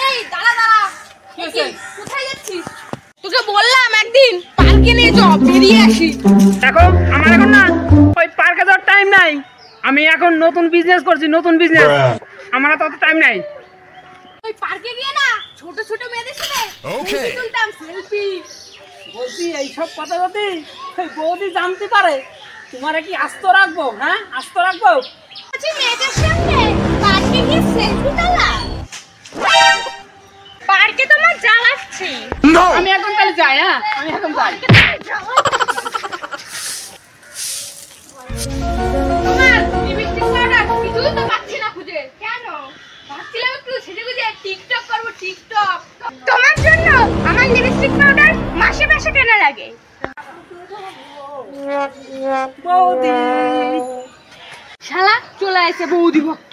এই দাঁড়া দাঁড়া, কোথায় যাচ্ছিস? তোকে বললাম একদিন পার্কে নিয়ে চল, বেরিয়ে আসি। দেখো আমার এখন না ওই পার্কে যাওয়ার টাইম নাই। আমি এখন নতুন বিজনেস করছি, নতুন বিজনেস, আমার তো টাইম নাই। ওই পার্কে গিয়ে না ছোট ছোট মেয়েদের সাথে সেলফি তুলতাম, সেলফি। বলছি এইসব কথা যদি বৌদি জানতে পারে তোমার কি আস্ত রাখবো? হ্যাঁ আস্ত রাখবো? বলছি মেয়েদের সঙ্গে পার্কে গিয়ে সেলফি তোলা, পার্কে তোমার জ্বালাচ্ছি। আমি এখন তাহলে যাই। হ্যাঁ আমি এখন যাই। তোমার লিপস্টিক পাউডার কিছুই তো পাচ্ছি না খুঁজে। কেন? ভাবছিলাম একটু সেজেগুজে টিকটক করব, টিকটক। তোমার জন্য আমার লিপস্টিক পাউডার মাসে মাসে কেনা লাগে। বৌদি শালা চলে আসে বৌদি ভক্ত।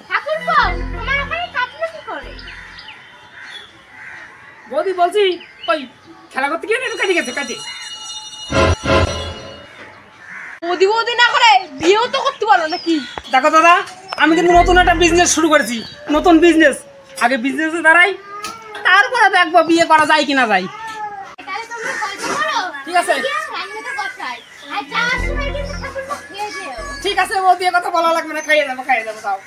ঠাকুরপো, তোমার ওখানে কাটলো কি করে? বৌদি বলছি ওই খেলা করতে গিয়ে একটু কেটে গেছে, কাটে। বৌদি বৌদি না করে বিয়েও তো করতে পারো নাকি? দেখো দাদা, আমি কিন্তু নতুন একটা বিজনেস শুরু করেছি, নতুন বিজনেস। আগে বিজনেসে দাঁড়াই, তারপরে দেখবো বিয়ে করা যায় কিনা যায়। তাহলে তোমরা গল্প করো, ঠিক আছে। রান্নাটা বসাই। আর যাওয়ার সময় কিন্তু ঠাকুরপো খেয়ে যেও। ঠিক আছে বৌদি, কথা বলা লাগবে না, খাইয়ে যাবো তাও।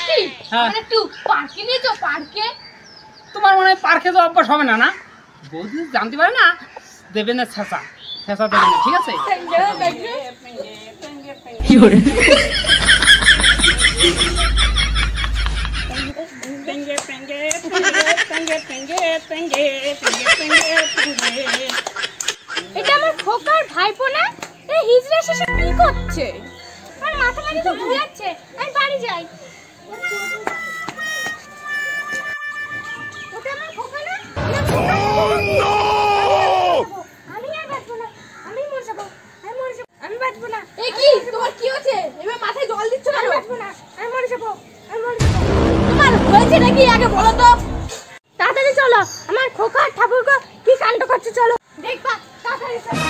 কি? হ্যাঁ। মানে একটু পার্কে নিয়ে যাও, পার্কে। তোমার মনে হয় পার্কে তো অভ্যাস হবে না? না বৌদি জানতে পারে না, দেবে না ছেঁচা, ছেঁচা দেবে না, ঠিক আছে? কি করে এটা আমার খোকার ভাইপো না? এই হিজড়া শেষে কি করছে? আর মাথা মারি তো ঘুরাচ্ছে। আমি বাড়ি যাই। ওটা আমার খোকা না? আমি আর বাঁচবো না, আমি মরে যাবো, আমি বাঁচবো না। এই কি তোমার কি হচ্ছে? এবার মাথায় জল দিচ্ছ কেন? আমি বাঁচবো না, আমি মরে যাবো, আমি মরে যাবো। তোমার হয়েছে নাকি আগে বলো তো? তাড়াতাড়ি চলো, আমার খোকা ঠাকুরকে কি কাণ্ড করছে, চলো দেখবা। তাড়াতাড়ি চলো।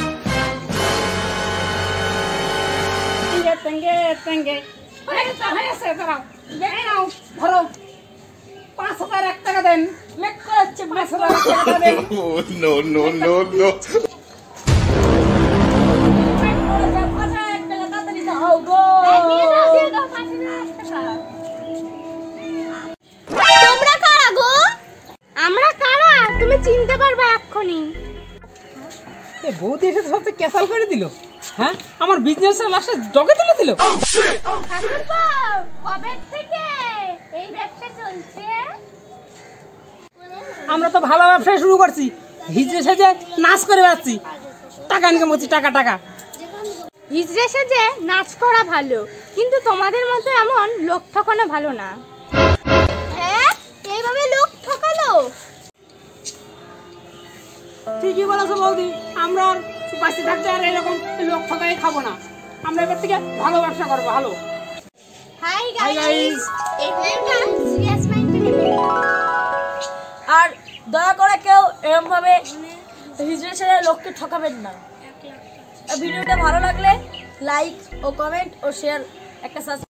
ধরো 5,000 1 টাকা দেন। মেক করাচ্ছে 5,000 1 টাকা দেন। No, no, no, no. তোমরা কারা গো? আমরা কারা তুমি চিনতে পারবে এক্ষুনি। এ বৌদি এসে তো সবচেয়ে ক্যাসাল করে দিল। হ্যাঁ আমার বিজনেসের লাস্টে জগে তুলে দিল। ঠাকুরপো, কবে থেকে এই ব্যবসা চলছে? আমরা তো ভালো ব্যবসা শুরু করছি, হিজড়ে সেজে নাচ করে বেড়াচ্ছি, টাকা ইনকাম করছি, টাকা টাকা। হিজড়ে সেজে নাচ করা ভালো, কিন্তু তোমাদের মতো এমন লোক ঠকানো ভালো না। হ্যাঁ এইভাবে লোক ঠকালো? ঠিকই বলেছো বৌদি, আমরা আর বাঁচতে থাকতে আর এরকম লোক ঠকাই খাবো না। আমরা এবার থেকে ভালো ব্যবসা করবো, ভালো। Hi Hi guys, guys. এই ভিডিওটা সিরিয়াস মাইন্ডে নেবেন না। আর দয়া করে কেউ এরকম ভাবে হিজড়ে ছেড়ে লোককে ঠকাবেন না। আর ভিডিওটা ভালো লাগলে লাইক ও কমেন্ট ও শেয়ার একটা